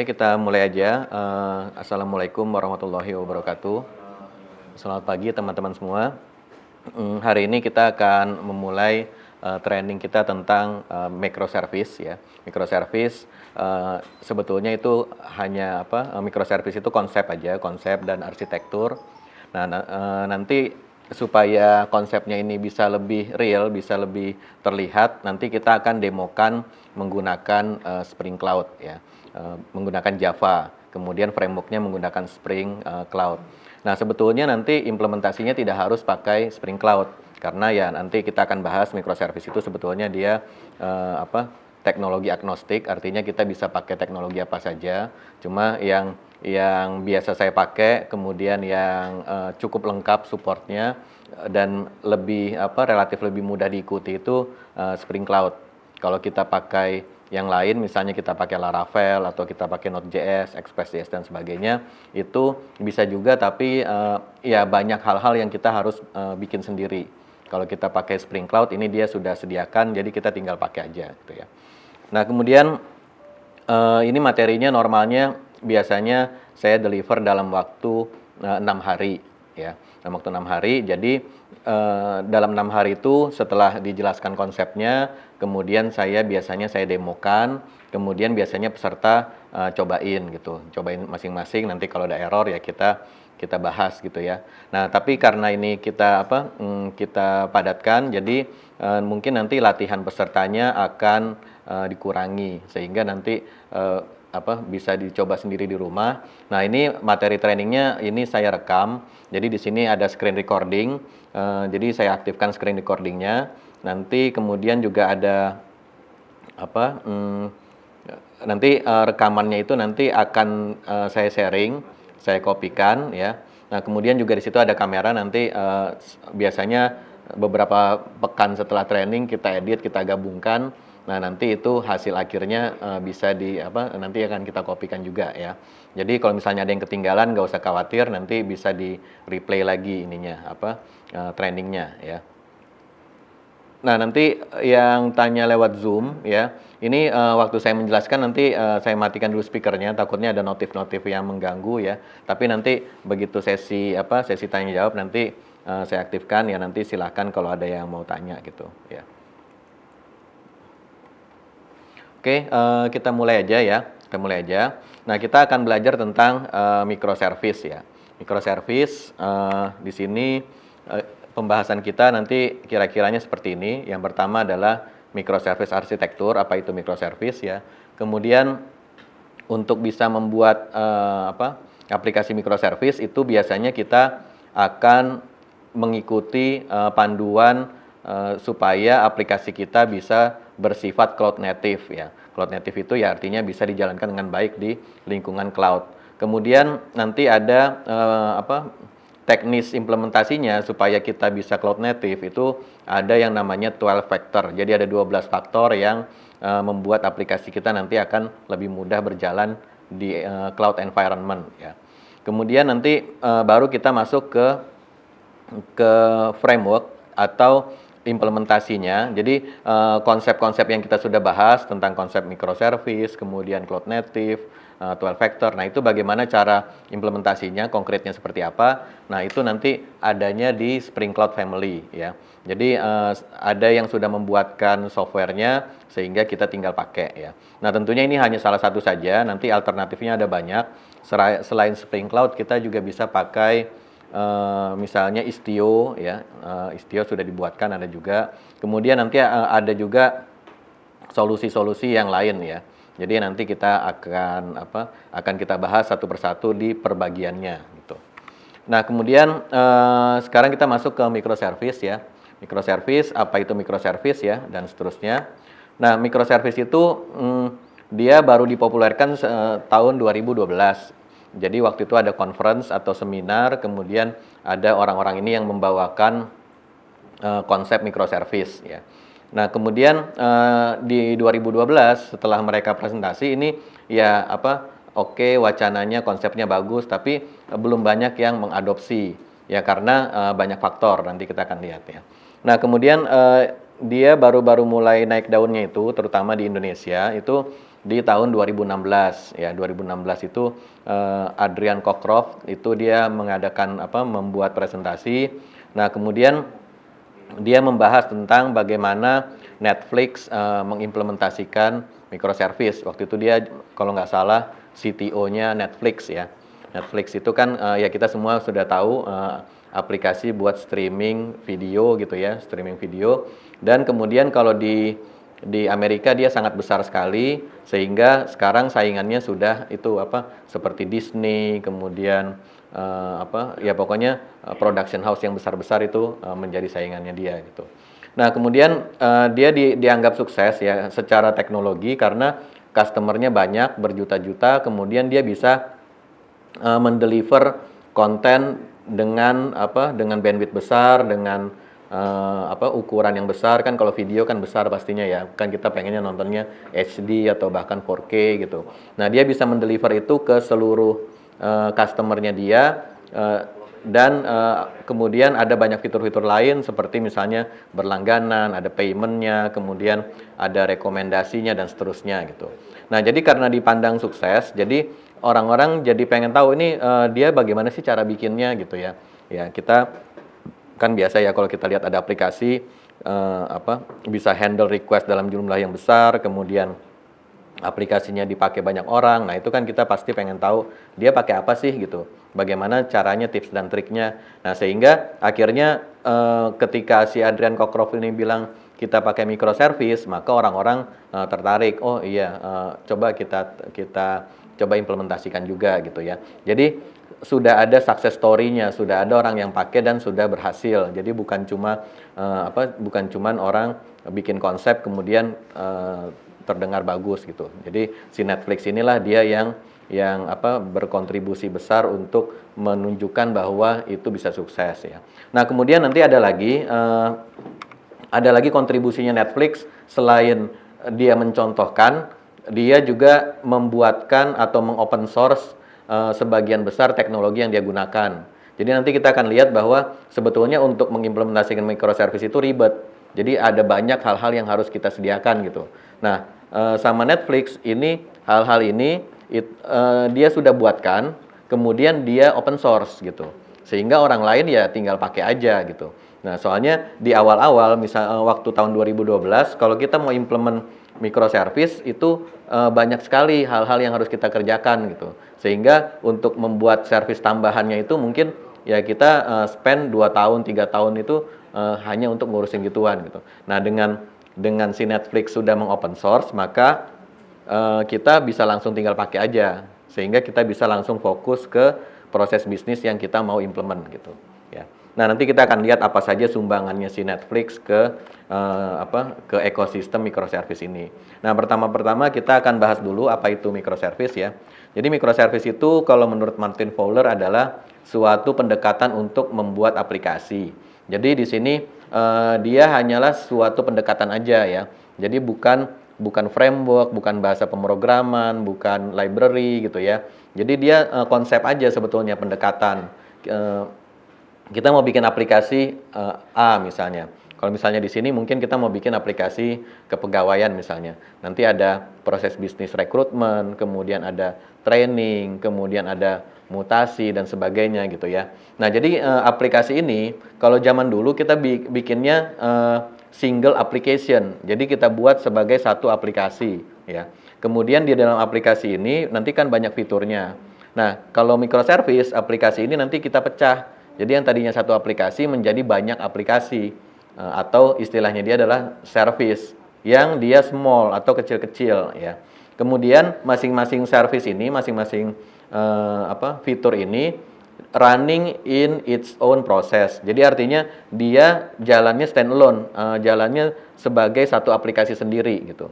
Oke, kita mulai aja. Assalamualaikum warahmatullahi wabarakatuh. Selamat pagi teman-teman semua. Hari ini kita akan memulai training kita tentang microservice ya. Microservice sebetulnya itu hanya microservice itu konsep aja, konsep dan arsitektur. Nah, nanti supaya konsepnya ini bisa lebih real, bisa lebih terlihat, nanti kita akan demokan menggunakan Spring Cloud ya, menggunakan Java. Kemudian frameworknya menggunakan Spring Cloud. Nah, sebetulnya nanti implementasinya tidak harus pakai Spring Cloud, karena ya nanti kita akan bahas microservice itu sebetulnya dia teknologi agnostik, artinya kita bisa pakai teknologi apa saja. Cuma yang biasa saya pakai, kemudian yang cukup lengkap supportnya dan relatif lebih mudah diikuti itu Spring Cloud. Kalau kita pakai yang lain, misalnya kita pakai Laravel atau kita pakai Node.js, Express.js dan sebagainya, itu bisa juga, tapi ya banyak hal-hal yang kita harus bikin sendiri. Kalau kita pakai Spring Cloud, ini dia sudah sediakan, jadi kita tinggal pakai aja gitu ya. Nah, kemudian ini materinya normalnya biasanya saya deliver dalam waktu 6 hari ya. Dalam waktu 6 hari. Jadi dalam 6 hari itu setelah dijelaskan konsepnya, kemudian biasanya saya demokan, kemudian biasanya peserta cobain gitu. Cobain masing-masing, nanti kalau ada error ya kita bahas gitu ya. Nah, tapi karena ini kita padatkan, jadi mungkin nanti latihan pesertanya akan dikurangi, sehingga nanti bisa dicoba sendiri di rumah. Nah, ini materi trainingnya ini saya rekam. Jadi di sini ada screen recording. Jadi saya aktifkan screen recordingnya. Nanti kemudian juga ada nanti rekamannya itu nanti akan saya sharing, saya kopikan ya. Nah, kemudian juga di situ ada kamera. Nanti biasanya beberapa pekan setelah training kita edit, kita gabungkan. Nah, nanti itu hasil akhirnya bisa nanti akan kita kopikan juga ya. Jadi kalau misalnya ada yang ketinggalan, nggak usah khawatir, nanti bisa di replay lagi trainingnya ya. Nah, nanti yang tanya lewat Zoom ya, ini waktu saya menjelaskan nanti saya matikan dulu speakernya, takutnya ada notif-notif yang mengganggu ya. Tapi nanti begitu sesi tanya jawab, nanti saya aktifkan ya, nanti silahkan kalau ada yang mau tanya gitu ya. Oke, kita mulai aja ya. Nah, kita akan belajar tentang microservice ya. Microservice di sini pembahasan kita nanti kira-kiranya seperti ini. Yang pertama adalah microservice arsitektur, apa itu microservice ya. Kemudian untuk bisa membuat aplikasi microservice itu biasanya kita akan mengikuti panduan supaya aplikasi kita bisa bersifat cloud native ya. Cloud native itu ya artinya bisa dijalankan dengan baik di lingkungan cloud. Kemudian nanti ada teknis implementasinya supaya kita bisa cloud native itu ada yang namanya 12 factor. Jadi ada 12 faktor yang membuat aplikasi kita nanti akan lebih mudah berjalan di cloud environment ya. Kemudian nanti baru kita masuk ke framework atau implementasinya. Jadi konsep-konsep yang kita sudah bahas tentang konsep microservice, kemudian cloud native, 12 factor. Nah, itu bagaimana cara implementasinya, konkretnya seperti apa. Nah, itu nanti adanya di Spring Cloud Family ya. Jadi ada yang sudah membuatkan softwarenya sehingga kita tinggal pakai ya. Nah, tentunya ini hanya salah satu saja, nanti alternatifnya ada banyak. Selain Spring Cloud kita juga bisa pakai misalnya Istio ya, Istio sudah dibuatkan ada juga. Kemudian nanti ada juga solusi-solusi yang lain ya. Jadi nanti kita akan kita bahas satu persatu di perbagiannya gitu. Nah, kemudian sekarang kita masuk ke microservice ya. Microservice, apa itu microservice ya, dan seterusnya. Nah, microservice itu dia baru dipopulerkan tahun 2012. Jadi waktu itu ada conference atau seminar, kemudian ada orang-orang ini yang membawakan konsep microservice ya. Nah, kemudian di 2012 setelah mereka presentasi ini ya oke, wacananya, konsepnya bagus, tapi belum banyak yang mengadopsi ya, karena banyak faktor, nanti kita akan lihat ya. Nah, kemudian dia baru-baru mulai naik daunnya itu terutama di Indonesia itu di tahun 2016 ya. 2016 itu Adrian Cockcroft itu dia membuat presentasi. Nah, kemudian dia membahas tentang bagaimana Netflix mengimplementasikan microservice. Waktu itu dia kalau nggak salah CTO-nya Netflix ya. Netflix itu kan ya kita semua sudah tahu aplikasi buat streaming video gitu ya, streaming video. Dan kemudian kalau di Amerika dia sangat besar sekali sehingga sekarang saingannya sudah itu seperti Disney, kemudian ya pokoknya production house yang besar-besar itu menjadi saingannya dia gitu. Nah, kemudian dia dianggap sukses ya secara teknologi karena customernya banyak berjuta-juta, kemudian dia bisa mendeliver konten dengan bandwidth besar, dengan ukuran yang besar. Kan kalau video kan besar pastinya ya, kan kita pengennya nontonnya HD atau bahkan 4K gitu. Nah, dia bisa mendeliver itu ke seluruh customernya dia, dan kemudian ada banyak fitur-fitur lain seperti misalnya berlangganan, ada paymentnya, kemudian ada rekomendasinya dan seterusnya gitu. Nah, jadi karena dipandang sukses, jadi orang-orang jadi pengen tahu ini dia bagaimana sih cara bikinnya gitu ya. Ya, kita kan biasa ya kalau kita lihat ada aplikasi bisa handle request dalam jumlah yang besar, kemudian aplikasinya dipakai banyak orang. Nah, itu kan kita pasti pengen tahu dia pakai apa sih gitu. Bagaimana caranya, tips dan triknya. Nah, sehingga akhirnya ketika si Adrian Cockcroft ini bilang kita pakai microservice, maka orang-orang tertarik. Oh iya, coba kita coba implementasikan juga gitu ya. Jadi sudah ada success story-nya, sudah ada orang yang pakai dan sudah berhasil. Jadi bukan cuman orang bikin konsep kemudian terdengar bagus gitu. Jadi si Netflix inilah dia yang berkontribusi besar untuk menunjukkan bahwa itu bisa sukses ya. Nah, kemudian nanti ada lagi kontribusinya Netflix selain dia mencontohkan, dia juga membuatkan atau mengopen source sebagian besar teknologi yang dia gunakan. Jadi nanti kita akan lihat bahwa sebetulnya untuk mengimplementasikan microservice itu ribet. Jadi ada banyak hal-hal yang harus kita sediakan gitu. Nah, sama Netflix ini hal-hal ini dia sudah buatkan, kemudian dia open source gitu. Sehingga orang lain ya tinggal pakai aja gitu. Nah, soalnya di awal-awal waktu tahun 2012 kalau kita mau implement microservice itu banyak sekali hal-hal yang harus kita kerjakan gitu. Sehingga untuk membuat service tambahannya itu mungkin ya kita spend 2 tahun, 3 tahun itu hanya untuk ngurusin gituan gitu. Nah, dengan si Netflix sudah mengopen source, maka kita bisa langsung tinggal pakai aja. Sehingga kita bisa langsung fokus ke proses bisnis yang kita mau implement gitu ya. Nah, nanti kita akan lihat apa saja sumbangannya si Netflix ke ekosistem microservice ini. Nah, pertama-pertama kita akan bahas dulu apa itu microservice ya. Jadi microservice itu kalau menurut Martin Fowler adalah suatu pendekatan untuk membuat aplikasi. Jadi di sini dia hanyalah suatu pendekatan aja ya. Jadi bukan framework, bukan bahasa pemrograman, bukan library gitu ya. Jadi dia konsep aja sebetulnya pendekatan. Kita mau bikin aplikasi A misalnya. Kalau misalnya di sini mungkin kita mau bikin aplikasi kepegawaian misalnya. Nanti ada proses bisnis rekrutmen, kemudian ada training, kemudian ada mutasi dan sebagainya gitu ya. Nah, jadi aplikasi ini kalau zaman dulu kita bikinnya single application. Jadi kita buat sebagai satu aplikasi ya. Kemudian di dalam aplikasi ini nanti kan banyak fiturnya. Nah, kalau microservice aplikasi ini nanti kita pecah. Jadi yang tadinya satu aplikasi menjadi banyak aplikasi atau istilahnya dia adalah service yang dia small atau kecil-kecil ya. Kemudian masing-masing service ini, masing-masing fitur ini running in its own process. Jadi artinya dia jalannya standalone, jalannya sebagai satu aplikasi sendiri gitu.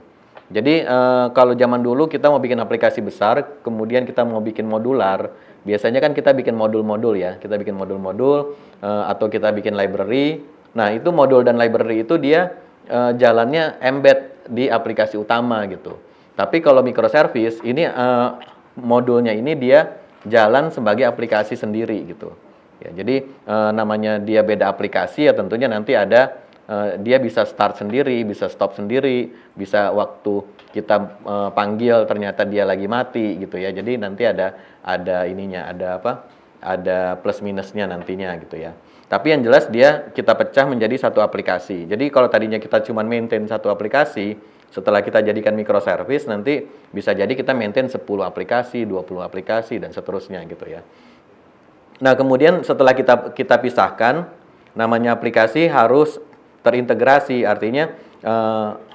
Jadi kalau zaman dulu kita mau bikin aplikasi besar, kemudian kita mau bikin modular, biasanya kan kita bikin modul-modul ya. Kita bikin modul-modul atau kita bikin library. Nah, itu modul dan library itu dia jalannya embed di aplikasi utama gitu. Tapi kalau microservice ini modulnya ini dia jalan sebagai aplikasi sendiri gitu. Ya, jadi namanya dia beda aplikasi ya tentunya nanti ada dia bisa start sendiri, bisa stop sendiri, bisa waktu kita panggil ternyata dia lagi mati gitu ya. Jadi nanti ada ininya, ada apa? Ada plus minusnya nantinya gitu ya. Tapi yang jelas dia kita pecah menjadi satu aplikasi. Jadi kalau tadinya kita cuma maintain satu aplikasi, setelah kita jadikan microservice nanti bisa jadi kita maintain 10 aplikasi, 20 aplikasi dan seterusnya gitu ya. Nah, kemudian setelah kita pisahkan, namanya aplikasi harus terintegrasi, artinya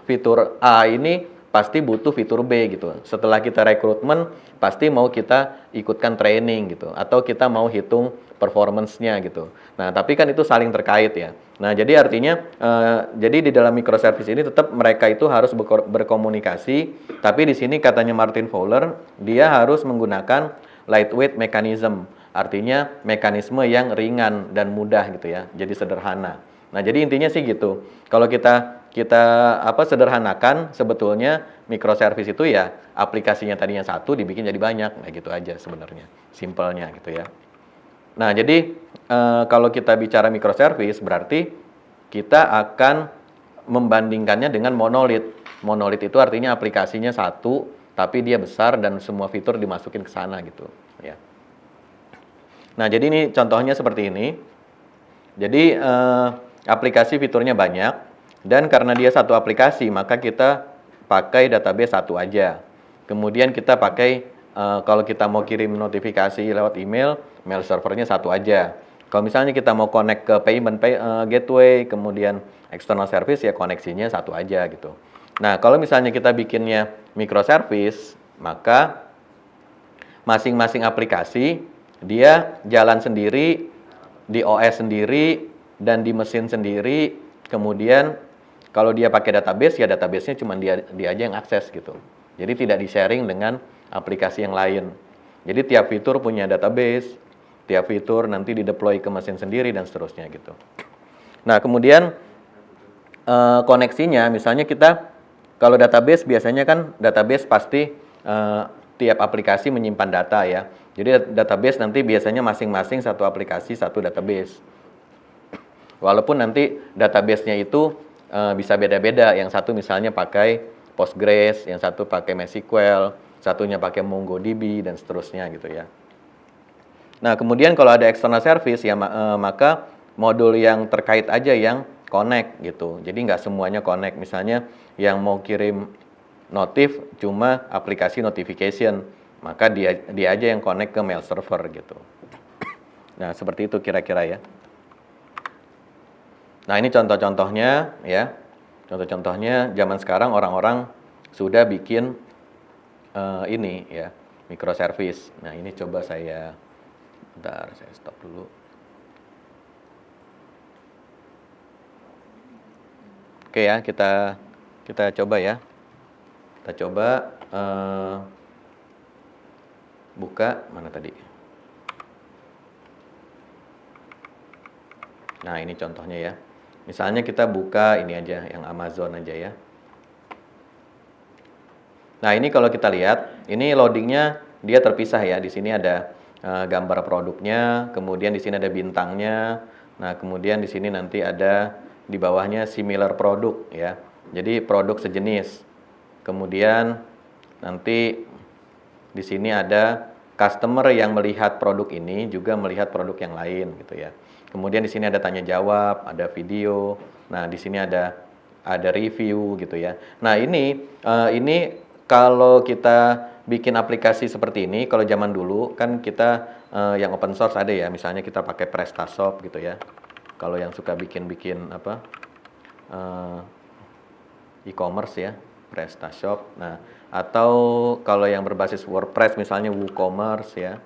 fitur A ini pasti butuh fitur B gitu. Setelah kita rekrutmen, pasti mau kita ikutkan training gitu, atau kita mau hitung performance-nya gitu. Nah, tapi kan itu saling terkait ya. Nah, jadi artinya, jadi di dalam microservice ini tetap mereka itu harus berkomunikasi, tapi di sini katanya Martin Fowler, dia harus menggunakan lightweight mechanism, artinya mekanisme yang ringan dan mudah gitu ya, jadi sederhana. Nah, jadi intinya sih gitu. Kalau kita sederhanakan, sebetulnya microservice itu ya aplikasinya tadinya satu dibikin jadi banyak, nah gitu aja sebenarnya, simpelnya gitu ya. Nah, jadi kalau kita bicara microservice berarti kita akan membandingkannya dengan monolith. Monolith itu artinya aplikasinya satu, tapi dia besar dan semua fitur dimasukin ke sana gitu ya. Nah, jadi ini contohnya seperti ini. Jadi aplikasi fiturnya banyak, dan karena dia satu aplikasi, maka kita pakai database satu aja. Kemudian kita pakai, kalau kita mau kirim notifikasi lewat email, mail servernya satu aja. Kalau misalnya kita mau connect ke payment gateway, kemudian external service, ya koneksinya satu aja gitu. Nah, kalau misalnya kita bikinnya microservice, maka masing-masing aplikasi dia jalan sendiri, di OS sendiri, dan di mesin sendiri. Kemudian kalau dia pakai database, ya database-nya cuma dia aja yang akses gitu. Jadi tidak di-sharing dengan aplikasi yang lain. Jadi tiap fitur punya database, tiap fitur nanti di-deploy ke mesin sendiri dan seterusnya gitu. Nah, kemudian koneksinya, misalnya kita kalau database biasanya kan database pasti tiap aplikasi menyimpan data ya. Jadi database nanti biasanya masing-masing satu aplikasi, satu database. Walaupun nanti database-nya itu bisa beda-beda. Yang satu misalnya pakai Postgres, yang satu pakai MySQL, satunya pakai MongoDB, dan seterusnya gitu ya. Nah, kemudian kalau ada external service, ya maka modul yang terkait aja yang connect gitu. Jadi nggak semuanya connect. Misalnya yang mau kirim notif cuma aplikasi notification, maka dia aja yang connect ke mail server gitu. Nah, seperti itu kira-kira ya. Nah, ini contoh-contohnya ya. Contoh-contohnya zaman sekarang orang-orang sudah bikin ini ya, microservice. Nah, ini coba saya stop dulu. Oke ya, kita coba ya. Kita coba buka mana tadi? Nah, ini contohnya ya. Misalnya kita buka ini aja, yang Amazon aja ya. Nah, ini kalau kita lihat, ini loadingnya dia terpisah ya. Di sini ada gambar produknya, kemudian di sini ada bintangnya. Nah, kemudian di sini nanti ada di bawahnya similar produk ya. Jadi produk sejenis. Kemudian nanti di sini ada customer yang melihat produk ini juga melihat produk yang lain gitu ya. Kemudian di sini ada tanya jawab, ada video. Nah, di sini ada review gitu ya. Nah, ini kalau kita bikin aplikasi seperti ini, kalau zaman dulu kan kita yang open source ada ya, misalnya kita pakai PrestaShop gitu ya. Kalau yang suka bikin apa e-commerce ya, PrestaShop. Nah, atau kalau yang berbasis WordPress misalnya WooCommerce ya.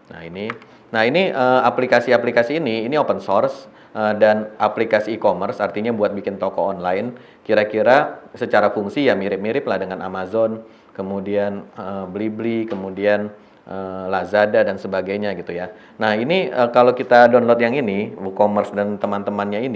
Nah, ini aplikasi-aplikasi ini open source dan aplikasi e-commerce, artinya buat bikin toko online. Kira-kira secara fungsi ya mirip-mirip lah dengan Amazon, kemudian Blibli, kemudian Lazada dan sebagainya gitu ya. Nah, ini kalau kita download yang ini, WooCommerce dan teman-temannya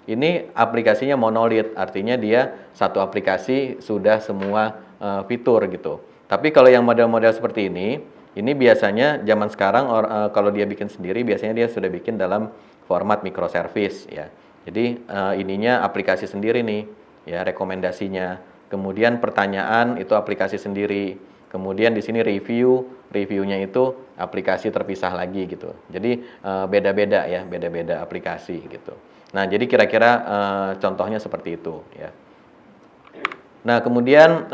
ini aplikasinya monolith, artinya dia satu aplikasi sudah semua fitur gitu. Tapi kalau yang model-model seperti ini biasanya zaman sekarang kalau dia bikin sendiri biasanya dia sudah bikin dalam format microservice ya. Jadi ininya aplikasi sendiri nih, ya rekomendasinya. Kemudian pertanyaan itu aplikasi sendiri. Kemudian di sini reviewnya itu aplikasi terpisah lagi gitu. Jadi beda-beda ya, beda-beda aplikasi gitu. Nah, jadi kira-kira contohnya seperti itu ya. Nah, kemudian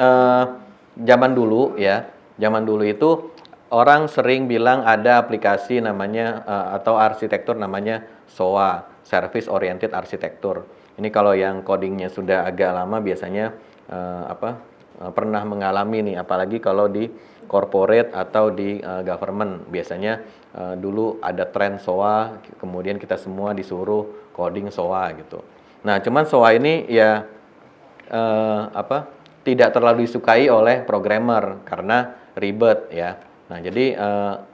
zaman dulu ya, zaman dulu itu orang sering bilang ada aplikasi namanya atau arsitektur namanya SOA, Service Oriented Architecture. Ini kalau yang codingnya sudah agak lama biasanya pernah mengalami nih, apalagi kalau di corporate atau di government. Biasanya dulu ada tren SOA, kemudian kita semua disuruh coding SOA gitu. Nah, cuman SOA ini ya tidak terlalu disukai oleh programmer karena ribet ya. Nah, jadi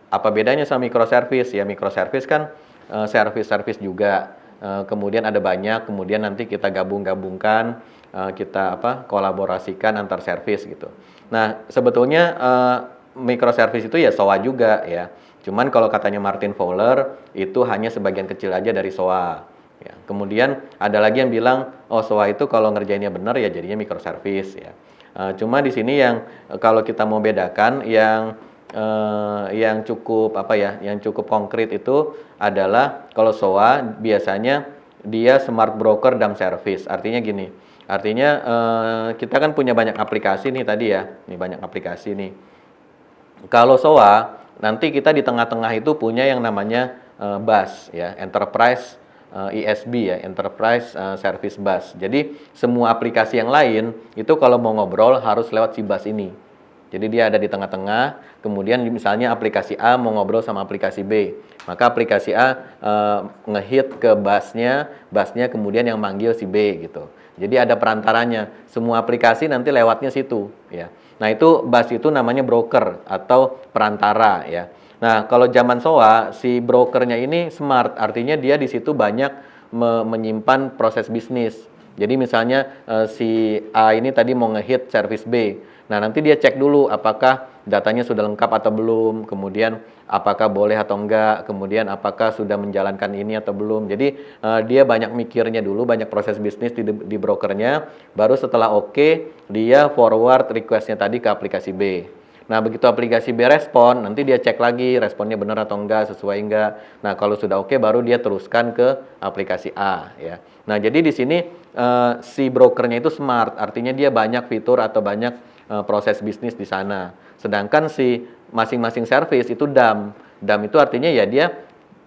apa bedanya sama microservice? Ya, microservice kan service-service juga. Kemudian ada banyak, kemudian nanti kita gabung-gabungkan, kita kolaborasikan antar service gitu. Nah, sebetulnya microservice itu ya SOA juga ya. Cuman kalau katanya Martin Fowler itu hanya sebagian kecil aja dari SOA. Ya, kemudian ada lagi yang bilang, oh SOA itu kalau ngerjainnya benar ya jadinya microservice ya. Cuma di sini yang kalau kita mau bedakan yang cukup yang cukup konkret itu adalah kalau SOA biasanya dia smart broker DAM service. Artinya gini, artinya kita kan punya banyak aplikasi nih tadi ya, nih banyak aplikasi nih. Kalau SOA nanti kita di tengah-tengah itu punya yang namanya BAS ya, Enterprise ESB ya, Enterprise Service Bus. Jadi semua aplikasi yang lain itu kalau mau ngobrol harus lewat si bus ini. Jadi dia ada di tengah-tengah, kemudian misalnya aplikasi A mau ngobrol sama aplikasi B. Maka aplikasi A ngehit ke busnya kemudian yang manggil si B gitu. Jadi ada perantaranya. Semua aplikasi nanti lewatnya situ ya. Nah, itu bus itu namanya broker atau perantara ya. Nah, kalau zaman SOA, si brokernya ini smart, artinya dia di situ banyak menyimpan proses bisnis. Jadi misalnya si A ini tadi mau ngehit service B. Nah, nanti dia cek dulu apakah datanya sudah lengkap atau belum, kemudian apakah boleh atau enggak, kemudian apakah sudah menjalankan ini atau belum. Jadi dia banyak mikirnya dulu, banyak proses bisnis di brokernya, baru setelah oke, dia forward requestnya tadi ke aplikasi B. Nah, begitu aplikasi B respon, nanti dia cek lagi responnya benar atau enggak, sesuai enggak. Nah, kalau sudah oke, baru dia teruskan ke aplikasi A ya. Nah, jadi di sini si brokernya itu smart, artinya dia banyak fitur atau banyak proses bisnis di sana. Sedangkan si masing-masing service itu DAM. DAM itu artinya ya dia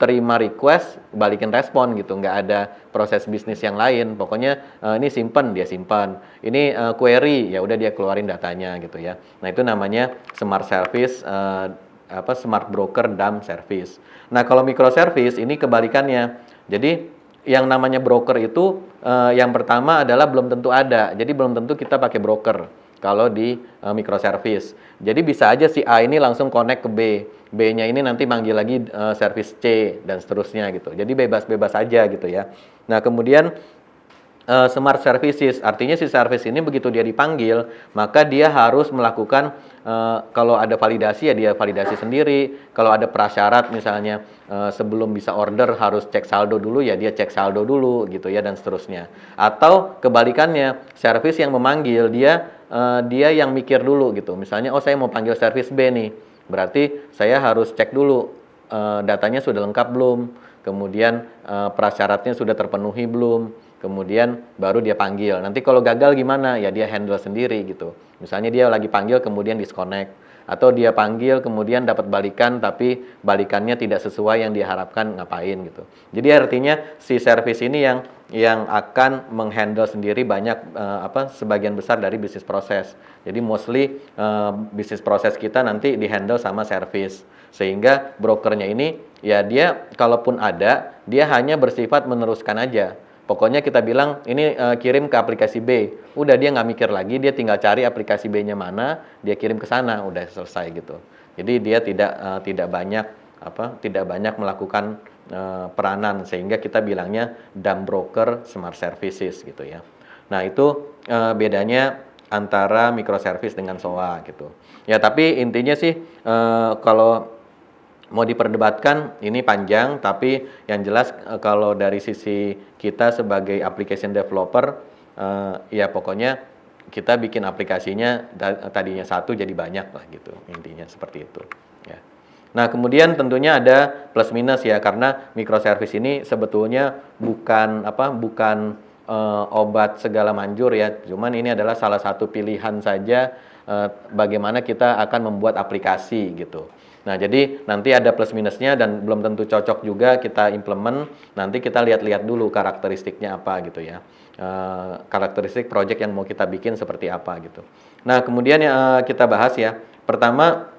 terima request, balikin respon gitu, nggak ada proses bisnis yang lain. Pokoknya ini simpan, dia simpan. Ini query, ya udah dia keluarin datanya gitu ya. Nah, itu namanya smart service, smart broker DAM service. Nah, kalau microservice ini kebalikannya. Jadi yang namanya broker itu yang pertama adalah belum tentu ada. Jadi belum tentu kita pakai broker kalau di microservice. Jadi bisa aja si A ini langsung connect ke B. B-nya ini nanti manggil lagi service C dan seterusnya gitu. Jadi bebas-bebas aja gitu ya. Nah, kemudian smart services, artinya si service ini begitu dia dipanggil, maka dia harus melakukan kalau ada validasi ya dia validasi sendiri. Kalau ada prasyarat misalnya sebelum bisa order harus cek saldo dulu ya dia cek saldo dulu gitu ya dan seterusnya. Atau kebalikannya, service yang memanggil dia yang mikir dulu gitu. Misalnya saya mau panggil service B nih. Berarti saya harus cek dulu datanya sudah lengkap belum, kemudian prasyaratnya sudah terpenuhi belum, kemudian baru dia panggil. Nanti kalau gagal gimana? Ya dia handle sendiri gitu. Misalnya dia lagi panggil kemudian disconnect, atau dia panggil kemudian dapat balikan tapi balikannya tidak sesuai yang diharapkan, ngapain gitu. Jadi artinya si service ini yang akan menghandle sendiri banyak sebagian besar dari bisnis proses. Jadi mostly bisnis proses kita nanti dihandle sama service. Sehingga brokernya ini ya dia kalaupun ada, dia hanya bersifat meneruskan aja. Pokoknya kita bilang ini kirim ke aplikasi B. Udah dia nggak mikir lagi, dia tinggal cari aplikasi B-nya mana, dia kirim ke sana, udah selesai gitu. Jadi dia tidak banyak melakukan peranan, sehingga kita bilangnya DAM broker smart services gitu ya. Nah, itu bedanya antara microservice dengan SOA gitu. Ya, tapi intinya sih kalau mau diperdebatkan ini panjang, tapi yang jelas kalau dari sisi kita sebagai application developer, ya pokoknya kita bikin aplikasinya tadinya satu jadi banyak lah gitu, intinya seperti itu. Ya. Nah kemudian tentunya ada plus minus ya, karena microservice ini sebetulnya bukan obat segala manjur ya, cuman ini adalah salah satu pilihan saja bagaimana kita akan membuat aplikasi gitu. Nah, jadi nanti ada plus minusnya dan belum tentu cocok juga kita implement. Nanti kita lihat-lihat dulu karakteristiknya apa gitu ya. Karakteristik project yang mau kita bikin seperti apa gitu. Nah, kemudian kita bahas ya. Pertama,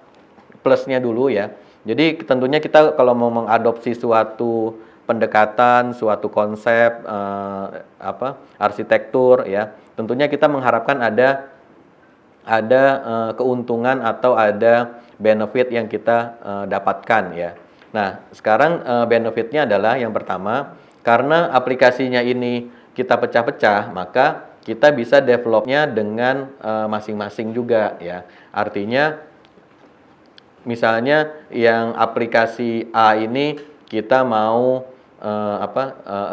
plusnya dulu ya. Jadi tentunya kita kalau mau mengadopsi suatu pendekatan, suatu konsep, arsitektur ya, tentunya kita mengharapkan ada keuntungan atau ada benefit yang kita dapatkan ya. Nah, sekarang benefitnya adalah yang pertama, karena aplikasinya ini kita pecah-pecah, maka kita bisa developnya dengan masing-masing juga ya. Artinya, misalnya yang aplikasi A ini kita mau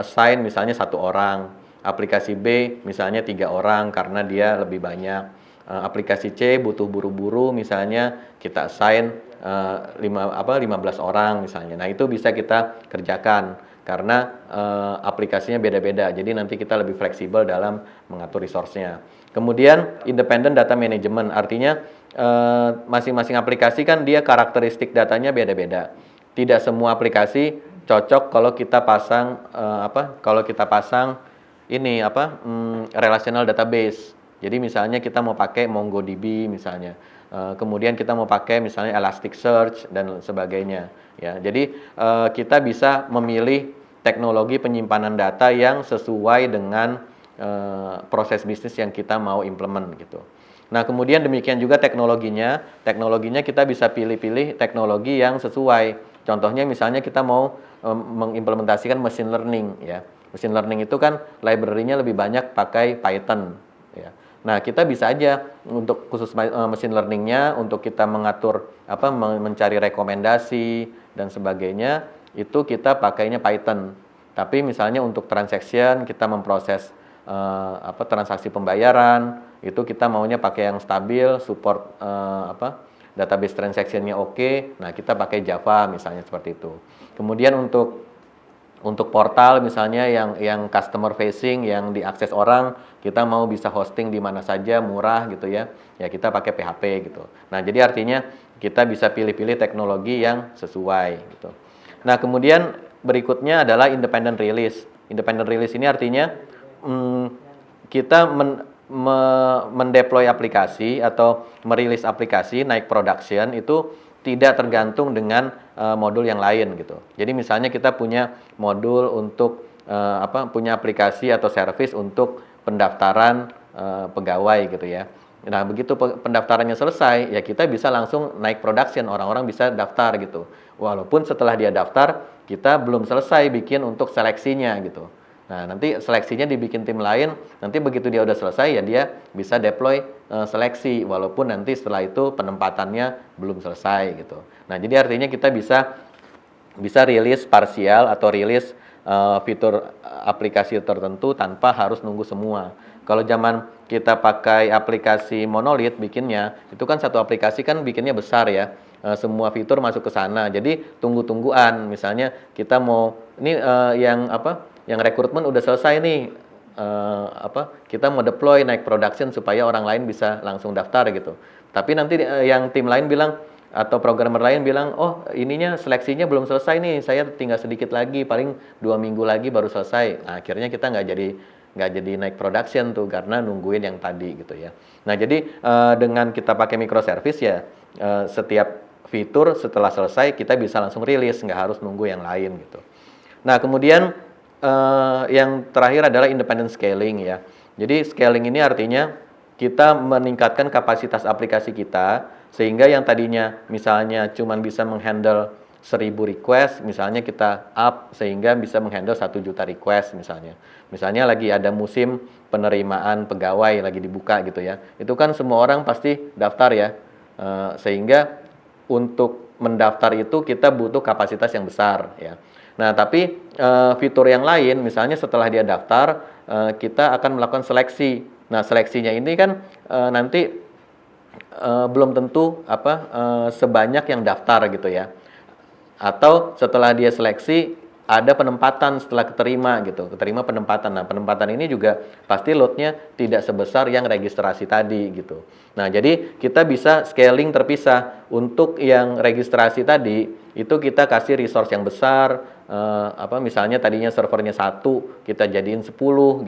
assign misalnya 1 orang, aplikasi B misalnya 3 orang karena dia lebih banyak. Aplikasi C butuh buru-buru misalnya kita assign 15 orang misalnya. Nah, itu bisa kita kerjakan karena aplikasinya beda-beda. Jadi nanti kita lebih fleksibel dalam mengatur resource-nya. Kemudian independent data management, artinya masing-masing aplikasi kan dia karakteristik datanya beda-beda. Tidak semua aplikasi cocok kalau kita pasang relational database. Jadi misalnya kita mau pakai MongoDB misalnya, kemudian kita mau pakai misalnya Elasticsearch dan sebagainya. Ya, jadi kita bisa memilih teknologi penyimpanan data yang sesuai dengan proses bisnis yang kita mau implement gitu. Nah kemudian demikian juga teknologinya kita bisa pilih-pilih teknologi yang sesuai. Contohnya misalnya kita mau mengimplementasikan machine learning ya. Machine learning itu kan library-nya lebih banyak pakai Python ya. Nah, kita bisa aja untuk khusus machine learning-nya, untuk kita mengatur mencari rekomendasi dan sebagainya, itu kita pakainya Python. Tapi misalnya untuk transaction, kita memproses transaksi pembayaran, itu kita maunya pakai yang stabil, support database transaction-nya oke. Nah, kita pakai Java misalnya seperti itu. Kemudian untuk portal misalnya yang customer facing, yang diakses orang, kita mau bisa hosting di mana saja murah gitu ya. Ya kita pakai PHP gitu. Nah, jadi artinya kita bisa pilih-pilih teknologi yang sesuai gitu. Nah, kemudian berikutnya adalah independent release. Independent release ini artinya kita mendeploy aplikasi atau merilis aplikasi naik production itu tidak tergantung dengan modul yang lain gitu. Jadi misalnya kita punya modul untuk punya aplikasi atau service untuk pendaftaran pegawai gitu ya. Nah, begitu pendaftarannya selesai, ya kita bisa langsung naik production, orang-orang bisa daftar gitu. Walaupun setelah dia daftar, kita belum selesai bikin untuk seleksinya gitu. Nah, nanti seleksinya dibikin tim lain, nanti begitu dia udah selesai ya dia bisa deploy seleksi, walaupun nanti setelah itu penempatannya belum selesai gitu. Nah, jadi artinya kita bisa rilis parsial atau rilis fitur aplikasi tertentu tanpa harus nunggu semua. Kalau zaman kita pakai aplikasi monolith bikinnya, itu kan satu aplikasi kan bikinnya besar ya. Semua fitur masuk ke sana. Jadi tunggu-tungguan. Misalnya kita mau ini yang rekrutmen udah selesai nih, kita mau deploy naik production supaya orang lain bisa langsung daftar gitu. Tapi nanti yang tim lain bilang atau programmer lain bilang, oh ininya seleksinya belum selesai nih, saya tinggal sedikit lagi, paling 2 minggu lagi baru selesai. Nah, akhirnya kita nggak jadi naik production tuh karena nungguin yang tadi gitu ya. Nah, jadi dengan kita pakai microservice ya, setiap fitur setelah selesai kita bisa langsung rilis, nggak harus nunggu yang lain gitu. Nah, kemudian yang terakhir adalah independent scaling ya. Jadi scaling ini artinya kita meningkatkan kapasitas aplikasi kita sehingga yang tadinya misalnya cuma bisa menghandle 1000 request, misalnya kita up sehingga bisa menghandle 1 juta request misalnya. Misalnya lagi ada musim penerimaan pegawai lagi dibuka gitu ya. Itu kan semua orang pasti daftar ya. Sehingga untuk mendaftar itu kita butuh kapasitas yang besar ya. Nah, tapi fitur yang lain misalnya setelah dia daftar kita akan melakukan seleksi. Nah, seleksinya ini kan nanti belum tentu sebanyak yang daftar gitu ya. Atau setelah dia seleksi ada penempatan setelah keterima penempatan. Nah, penempatan ini juga pasti loadnya tidak sebesar yang registrasi tadi gitu. Nah, jadi kita bisa scaling terpisah. Untuk yang registrasi tadi itu kita kasih resource yang besar, misalnya tadinya servernya 1 kita jadiin 10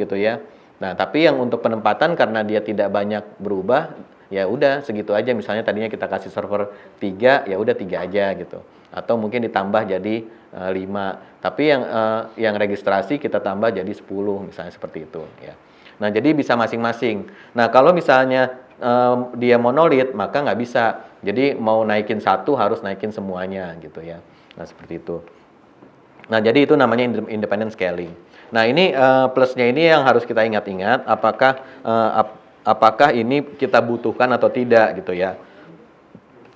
gitu ya. Nah, tapi yang untuk penempatan karena dia tidak banyak berubah, ya udah segitu aja. Misalnya tadinya kita kasih server 3, ya udah 3 aja gitu. Atau mungkin ditambah jadi 5. Tapi yang registrasi kita tambah jadi 10 misalnya seperti itu ya. Nah, jadi bisa masing-masing. Nah, kalau misalnya dia monolit maka nggak bisa. Jadi mau naikin satu harus naikin semuanya gitu ya. Nah, seperti itu. Nah, jadi itu namanya independent scaling. Nah, ini plusnya ini yang harus kita ingat-ingat apakah ini kita butuhkan atau tidak gitu ya.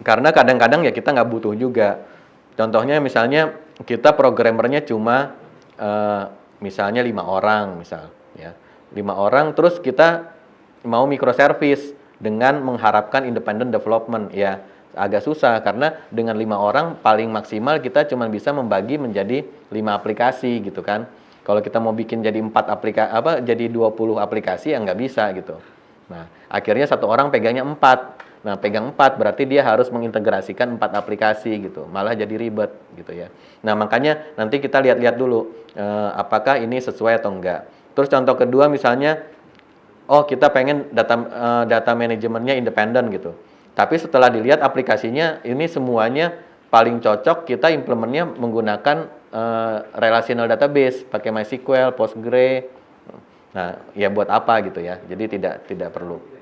Karena kadang-kadang ya kita nggak butuh juga. Contohnya misalnya kita programmernya cuma misalnya 5 orang misal ya. 5 orang terus kita mau microservice dengan mengharapkan independent development ya agak susah karena dengan 5 orang paling maksimal kita cuma bisa membagi menjadi 5 aplikasi gitu kan. Kalau kita mau bikin jadi 20 aplikasi ya nggak bisa gitu. Nah, akhirnya satu orang pegangnya 4. Nah, pegang 4 berarti dia harus mengintegrasikan 4 aplikasi gitu. Malah jadi ribet gitu ya. Nah, makanya nanti kita lihat-lihat dulu apakah ini sesuai atau enggak. Terus contoh kedua misalnya kita pengen data manajemennya independen gitu. Tapi setelah dilihat aplikasinya ini semuanya paling cocok kita implementnya menggunakan relational database, pakai MySQL, Postgre. Nah, ya buat apa gitu ya. Jadi tidak perlu.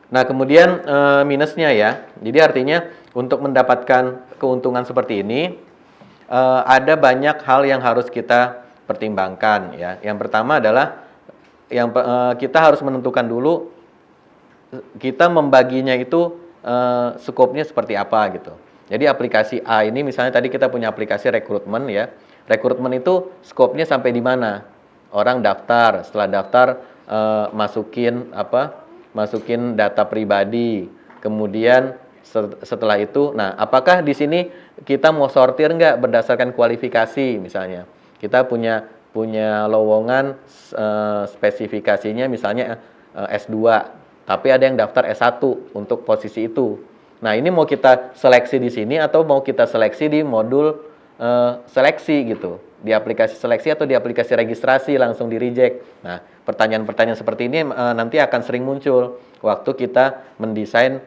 Nah, kemudian minusnya ya. Jadi artinya untuk mendapatkan keuntungan seperti ini ada banyak hal yang harus kita pertimbangkan ya. Yang pertama adalah kita harus menentukan dulu kita membaginya itu skopnya seperti apa gitu. Jadi aplikasi A ini misalnya tadi kita punya aplikasi rekrutmen ya. Rekrutmen itu skopnya sampai di mana? Orang daftar, setelah daftar masukin data pribadi. Kemudian setelah itu, nah apakah di sini kita mau sortir nggak berdasarkan kualifikasi misalnya? Kita punya lowongan spesifikasinya misalnya S2, tapi ada yang daftar S1 untuk posisi itu. Nah, ini mau kita seleksi di sini atau mau kita seleksi di modul seleksi gitu. Di aplikasi seleksi atau di aplikasi registrasi langsung di reject. Nah, pertanyaan-pertanyaan seperti ini nanti akan sering muncul waktu kita mendesain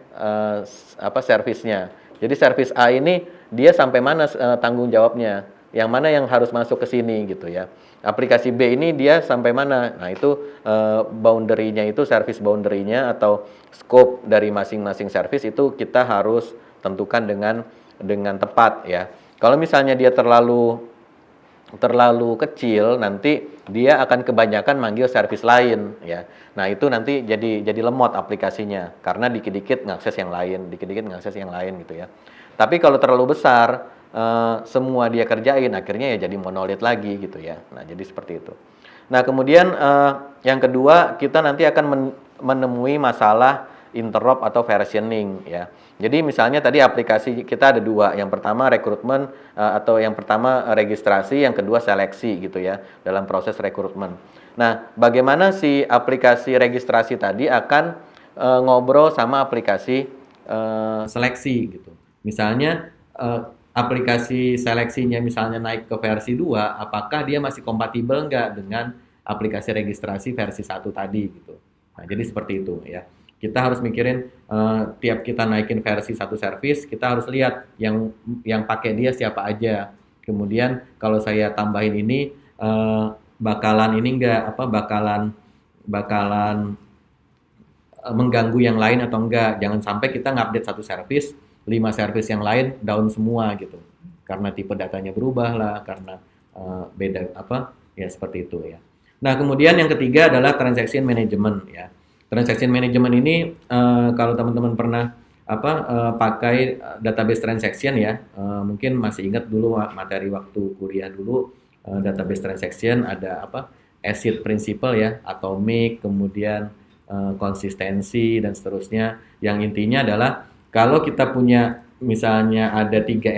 servisnya. Jadi servis A ini dia sampai mana tanggung jawabnya? Yang mana yang harus masuk ke sini gitu ya. Aplikasi B ini dia sampai mana? Nah, itu boundary-nya itu service boundary-nya atau scope dari masing-masing service itu kita harus tentukan dengan tepat ya. Kalau misalnya dia terlalu kecil, nanti dia akan kebanyakan manggil service lain ya. Nah, itu nanti jadi lemot aplikasinya karena dikit-dikit ngakses yang lain, gitu ya. Tapi kalau terlalu besar semua dia kerjain, akhirnya ya jadi monolit lagi gitu ya. Nah, jadi seperti itu. Nah, kemudian yang kedua kita nanti akan menemui masalah interop atau versioning ya. Jadi misalnya tadi aplikasi kita ada 2, yang pertama rekrutmen atau yang pertama registrasi, yang kedua seleksi gitu ya dalam proses rekrutmen. Nah, bagaimana si aplikasi registrasi tadi akan ngobrol sama aplikasi seleksi gitu. Misalnya aplikasi seleksinya misalnya naik ke versi 2, apakah dia masih kompatibel nggak dengan aplikasi registrasi versi 1 tadi gitu. Nah, jadi seperti itu ya. Kita harus mikirin tiap kita naikin versi satu service, kita harus lihat yang pakai dia siapa aja. Kemudian kalau saya tambahin ini bakalan mengganggu yang lain atau enggak. Jangan sampai kita ngupdate satu service, 5 service yang lain down semua gitu. Karena tipe datanya berubah lah, karena beda ya seperti itu ya. Nah, kemudian yang ketiga adalah transaction management ya. Transaction management ini kalau teman-teman pernah pakai database transaction ya. Mungkin masih ingat dulu materi waktu kuliah dulu, database transaction ada ACID principle ya, atomic, kemudian konsistensi dan seterusnya. Yang intinya adalah kalau kita punya misalnya ada 3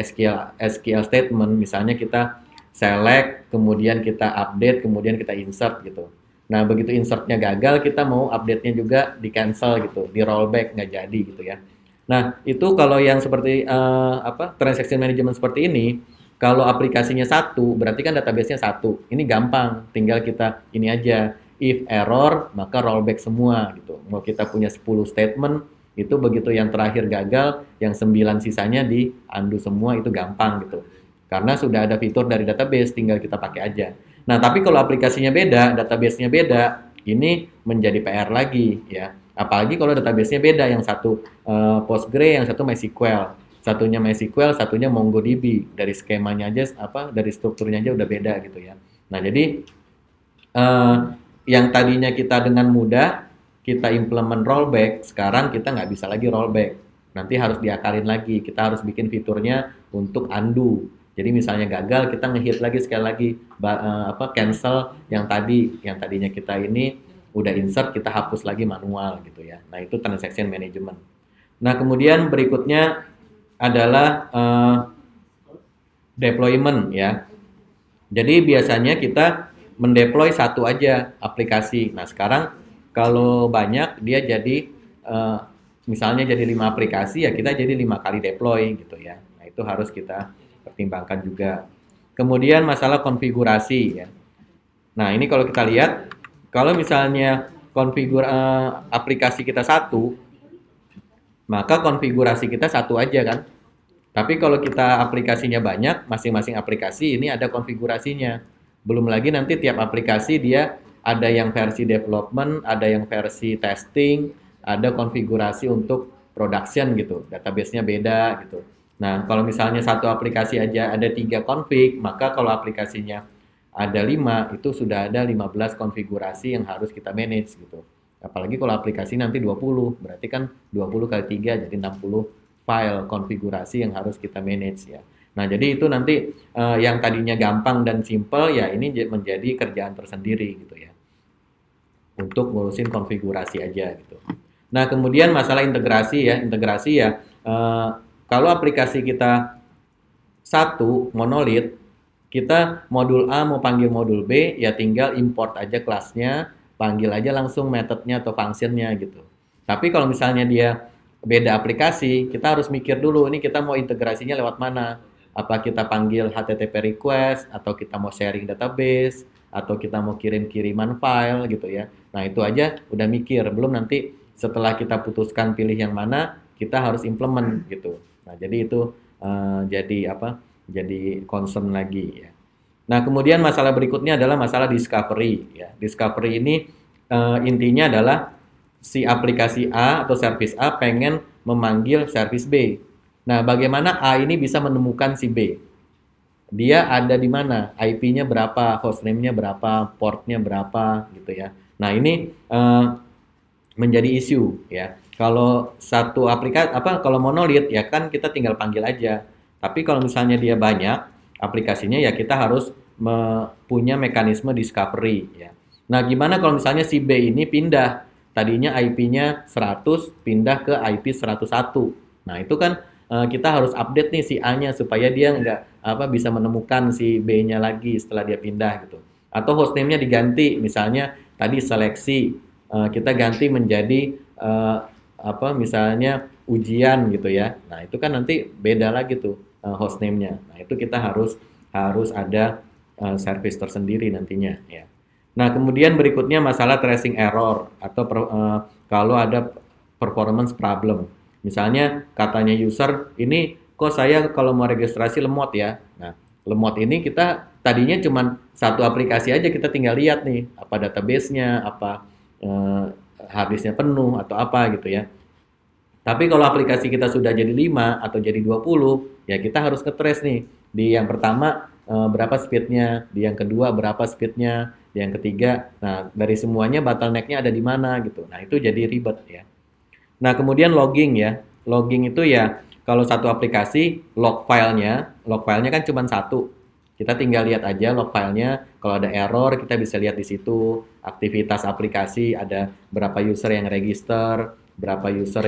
SQL statement, misalnya kita select, kemudian kita update, kemudian kita insert gitu. Nah, begitu insertnya gagal, kita mau update-nya juga di cancel gitu, di rollback nggak jadi gitu ya. Nah, itu kalau yang seperti transaction management seperti ini, kalau aplikasinya satu, berarti kan database-nya satu. Ini gampang, tinggal kita ini aja. If error, maka rollback semua gitu. Mau kita punya 10 statement, itu begitu yang terakhir gagal, yang 9 sisanya di undo semua, itu gampang gitu. Karena sudah ada fitur dari database, tinggal kita pakai aja. Nah, tapi kalau aplikasinya beda, database-nya beda, ini menjadi PR lagi ya. Apalagi kalau database-nya beda, yang satu Postgre, yang satu MySQL. Satunya MySQL, satunya MongoDB. Dari skemanya aja dari strukturnya aja udah beda gitu ya. Nah, jadi yang tadinya kita dengan mudah kita implement rollback, sekarang kita nggak bisa lagi rollback. Nanti harus diakalin lagi, kita harus bikin fiturnya untuk undo. Jadi misalnya gagal, kita ngehit lagi sekali lagi cancel yang tadinya kita ini udah insert, kita hapus lagi manual gitu ya. Nah, itu transaction management. Nah, kemudian berikutnya adalah deployment ya. Jadi biasanya kita mendeploy satu aja aplikasi. Nah, sekarang kalau banyak dia jadi misalnya jadi 5 aplikasi ya, kita jadi 5 kali deploy gitu ya. Nah, itu harus kita pertimbangkan juga. Kemudian masalah konfigurasi ya. Nah, ini kalau kita lihat, kalau misalnya aplikasi kita satu, maka konfigurasi kita satu aja kan. Tapi kalau kita aplikasinya banyak, masing-masing aplikasi ini ada konfigurasinya. Belum lagi nanti tiap aplikasi dia ada yang versi development, ada yang versi testing, ada konfigurasi untuk production gitu. Database-nya beda gitu. Nah, kalau misalnya satu aplikasi aja ada 3 config, maka kalau aplikasinya ada 5, itu sudah ada 15 konfigurasi yang harus kita manage gitu. Apalagi kalau aplikasi nanti 20, berarti kan 20 kali 3 jadi 60 file konfigurasi yang harus kita manage ya. Nah, jadi itu nanti yang tadinya gampang dan simple ya ini menjadi kerjaan tersendiri gitu ya. Untuk ngurusin konfigurasi aja gitu. Nah, kemudian masalah integrasi ya. Integrasi ya kalau aplikasi kita satu monolit, kita modul A mau panggil modul B, ya tinggal import aja kelasnya, panggil aja langsung metodenya atau functionnya gitu. Tapi kalau misalnya dia beda aplikasi, kita harus mikir dulu, ini kita mau integrasinya lewat mana. Apa kita panggil HTTP request, atau kita mau sharing database, atau kita mau kirim-kiriman file gitu ya. Nah, itu aja udah mikir, belum nanti setelah kita putuskan pilih yang mana, kita harus implement gitu. Nah, jadi itu jadi concern lagi ya. Nah, kemudian masalah berikutnya adalah masalah discovery ya. Discovery ini intinya adalah si aplikasi A atau service A pengen memanggil service B. Nah, bagaimana A ini bisa menemukan si B? Dia ada di mana? IP-nya berapa, hostname-nya berapa, port-nya berapa gitu ya. Nah, ini menjadi isu ya. Kalau satu aplikasi kalau monolit ya kan kita tinggal panggil aja. Tapi kalau misalnya dia banyak aplikasinya ya kita harus punya mekanisme discovery ya. Nah, gimana kalau misalnya si B ini pindah, tadinya IP-nya 100 pindah ke IP 101. Nah, itu kan kita harus update nih si A-nya supaya dia nggak bisa menemukan si B-nya lagi setelah dia pindah gitu. Atau hostname-nya diganti, misalnya tadi seleksi kita ganti menjadi misalnya ujian gitu ya. Nah, itu kan nanti beda lagi tuh hostname-nya. Nah, itu kita harus ada service tersendiri nantinya ya. Nah, kemudian berikutnya masalah tracing error atau kalau ada performance problem. Misalnya katanya user, ini kok saya kalau mau registrasi lemot ya. Nah, lemot ini kita tadinya cuma satu aplikasi aja, kita tinggal lihat nih apa database-nya, apa harddisknya penuh atau apa gitu ya. Tapi kalau aplikasi kita sudah jadi 5 atau jadi 20, ya kita harus nge-trace nih. Di yang pertama berapa speednya, di yang kedua berapa speednya, di yang ketiga. Nah, dari semuanya bottleneck-nya ada di mana gitu. Nah, itu jadi ribet ya. Nah, kemudian logging ya. logging itu ya kalau satu aplikasi log filenya kan cuma satu. Kita tinggal lihat aja log filenya. Kalau ada error kita bisa lihat di situ aktivitas aplikasi, ada berapa user yang register, berapa user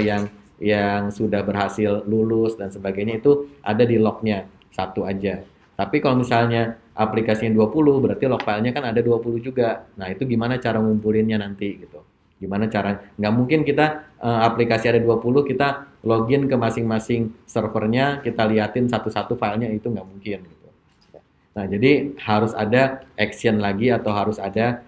yang sudah berhasil lulus dan sebagainya, itu ada di lognya satu aja. Tapi kalau misalnya aplikasinya 20, berarti log filenya kan ada 20 juga. Nah, itu gimana cara ngumpulinnya nanti gitu. Gimana cara, nggak mungkin kita aplikasi ada 20, kita login ke masing-masing servernya, kita liatin satu-satu filenya, itu nggak mungkin gitu. Nah, jadi harus ada action lagi atau harus ada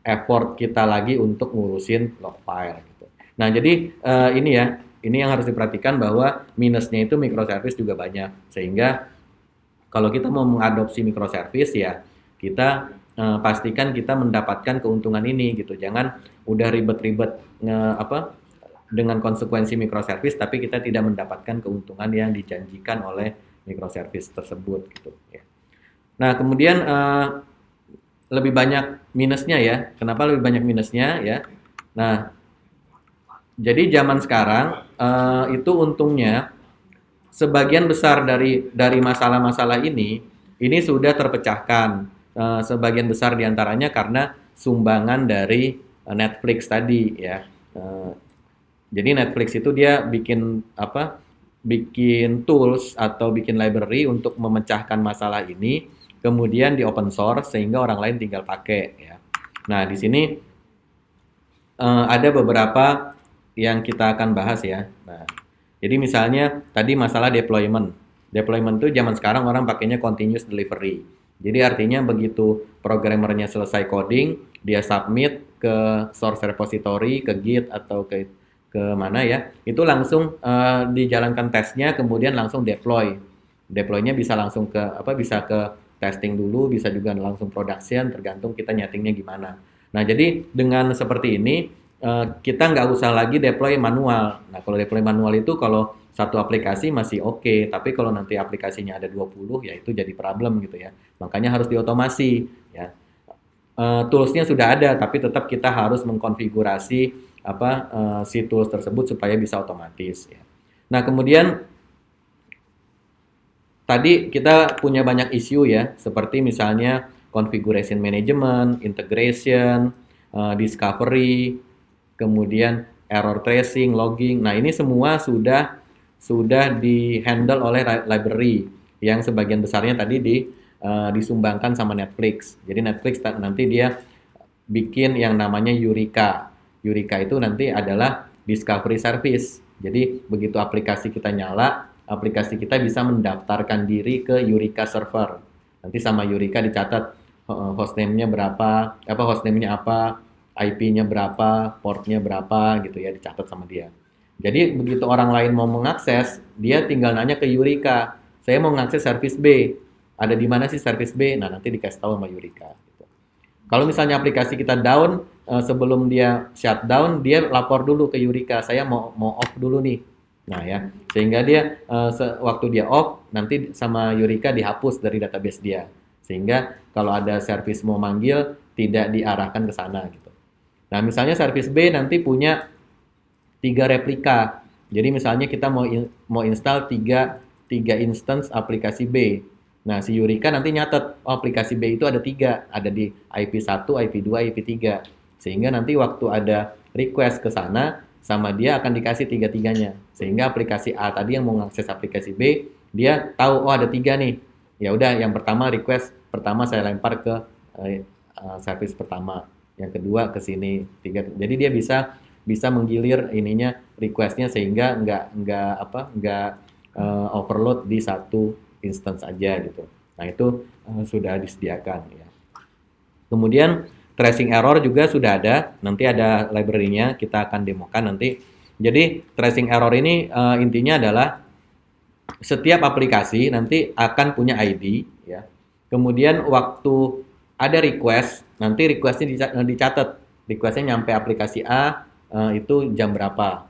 effort kita lagi untuk ngurusin log file gitu. Nah, jadi ini yang harus diperhatikan bahwa minusnya itu microservice juga banyak. Sehingga kalau kita mau mengadopsi microservice ya kita pastikan kita mendapatkan keuntungan ini gitu. Jangan udah ribet-ribet dengan konsekuensi microservice tapi kita tidak mendapatkan keuntungan yang dijanjikan oleh microservice tersebut gitu ya. Nah, kemudian lebih banyak minusnya ya. Kenapa lebih banyak minusnya ya? Nah, jadi zaman sekarang itu untungnya sebagian besar dari masalah-masalah ini sudah terpecahkan. Sebagian besar diantaranya karena sumbangan dari Netflix tadi ya. Jadi Netflix itu dia bikin tools atau bikin library untuk memecahkan masalah ini, kemudian di open source sehingga orang lain tinggal pakai ya. Nah, di sini ada beberapa yang kita akan bahas ya. Nah, jadi misalnya tadi masalah deployment. Deployment itu zaman sekarang orang pakainya continuous delivery. Jadi artinya begitu programmernya selesai coding, dia submit ke source repository, ke Git atau ke mana ya, itu langsung dijalankan tesnya, kemudian langsung deploy. Deploynya bisa langsung bisa ke testing dulu, bisa juga langsung production, tergantung kita nyetingnya gimana. Nah, jadi dengan seperti ini kita nggak usah lagi deploy manual. Nah, kalau deploy manual itu kalau satu aplikasi masih oke, tapi kalau nanti aplikasinya ada 20 ya itu jadi problem gitu ya. Makanya harus diotomasi ya. Toolsnya sudah ada, tapi tetap kita harus mengkonfigurasi si tools tersebut supaya bisa otomatis ya. Nah, kemudian tadi kita punya banyak isu ya, seperti misalnya configuration management, integration, discovery, kemudian error tracing, logging. Nah, ini semua sudah di-handle oleh library yang sebagian besarnya tadi disumbangkan sama Netflix. Jadi Netflix nanti dia bikin yang namanya Eureka. Eureka itu nanti adalah discovery service. Jadi begitu aplikasi kita nyala, aplikasi kita bisa mendaftarkan diri ke Eureka server. Nanti sama Eureka dicatat hostname-nya berapa, hostname-nya apa, IP-nya berapa, port-nya berapa gitu ya, dicatat sama dia. Jadi begitu orang lain mau mengakses, dia tinggal nanya ke Eureka, saya mau mengakses service B, ada di mana sih service B? Nah, nanti dikasih tahu sama Eureka. Gitu. Kalau misalnya aplikasi kita down, sebelum dia shutdown, dia lapor dulu ke Eureka, saya mau off dulu nih. Nah ya, sehingga dia waktu dia off, nanti sama Eureka dihapus dari database dia. Sehingga kalau ada service mau manggil, tidak diarahkan ke sana gitu. Nah, misalnya service B nanti punya 3 replika. Jadi misalnya kita mau install 3 instance aplikasi B. Nah, si Eureka nanti nyatet, aplikasi B itu ada 3, ada di IP1, IP2, IP3. Sehingga nanti waktu ada request ke sana, sama dia akan dikasih 3-3-nya. Sehingga aplikasi A tadi yang mau mengakses aplikasi B, dia tahu ada 3 nih. Ya udah, yang pertama request pertama saya lempar ke service pertama, yang kedua ke sini, 3. Jadi dia bisa menggilir ininya requestnya sehingga nggak overload di satu instance aja gitu. Nah, itu sudah disediakan ya. Kemudian tracing error juga sudah ada, nanti ada library-nya, kita akan demokan nanti. Jadi tracing error ini intinya adalah setiap aplikasi nanti akan punya ID ya. Kemudian waktu ada request, nanti requestnya dicatat. Requestnya nyampe aplikasi A itu jam berapa.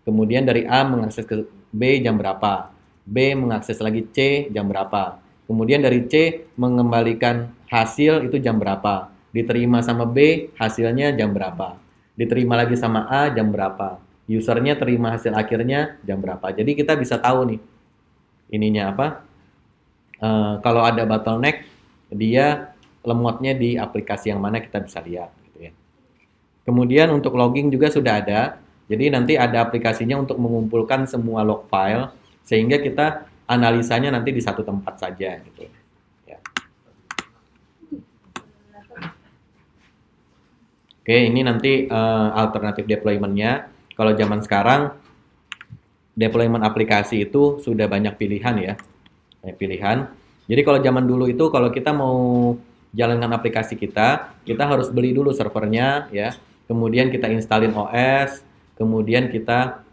Kemudian dari A mengakses ke B jam berapa. B mengakses lagi C jam berapa. Kemudian dari C mengembalikan hasil itu jam berapa. Diterima sama B hasilnya jam berapa. Diterima lagi sama A jam berapa. usernya terima hasil akhirnya jam berapa. Jadi kita bisa tahu nih ininya apa. Kalau ada bottleneck, dia lemotnya di aplikasi yang mana kita bisa lihat gitu ya. Kemudian untuk logging juga sudah ada. Jadi nanti ada aplikasinya untuk mengumpulkan semua log file sehingga kita analisanya nanti di satu tempat saja gitu. Ya. Oke, ini nanti alternatif deployment-nya. Kalau zaman sekarang deployment aplikasi itu sudah banyak pilihan ya. Banyak pilihan. Jadi kalau zaman dulu itu kalau kita mau jalankan aplikasi kita harus beli dulu servernya ya. Kemudian kita installin OS, kemudian kita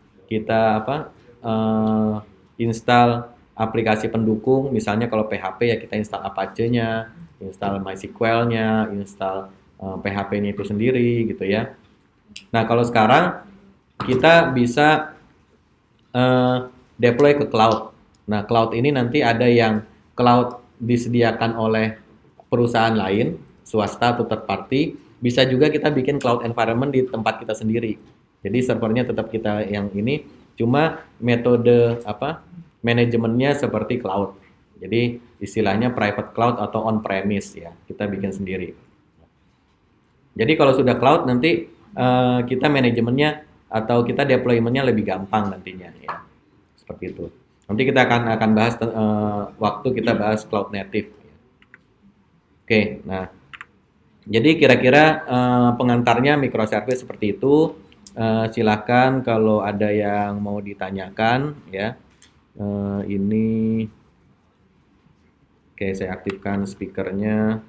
install aplikasi pendukung, misalnya kalau PHP ya kita install Apache-nya, install MySQL-nya, install PHP-nya itu sendiri gitu ya. Nah, kalau sekarang kita bisa deploy ke cloud. Nah, cloud ini nanti ada yang cloud disediakan oleh perusahaan lain, swasta atau third party. Bisa juga kita bikin cloud environment di tempat kita sendiri. Jadi servernya tetap kita yang ini, cuma metode manajemennya seperti cloud. Jadi istilahnya private cloud atau on premise ya, kita bikin sendiri. Jadi kalau sudah cloud nanti kita manajemennya atau kita deploymentnya lebih gampang nantinya ya, seperti itu. Nanti kita akan bahas waktu kita bahas cloud native. Oke, nah jadi kira-kira pengantarnya microservice seperti itu. Silakan kalau ada yang mau ditanyakan ya. Ini oke, saya aktifkan speakernya.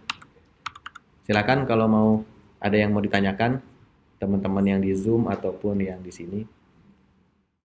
Silakan kalau mau ada yang mau ditanyakan teman-teman yang di Zoom ataupun yang di sini.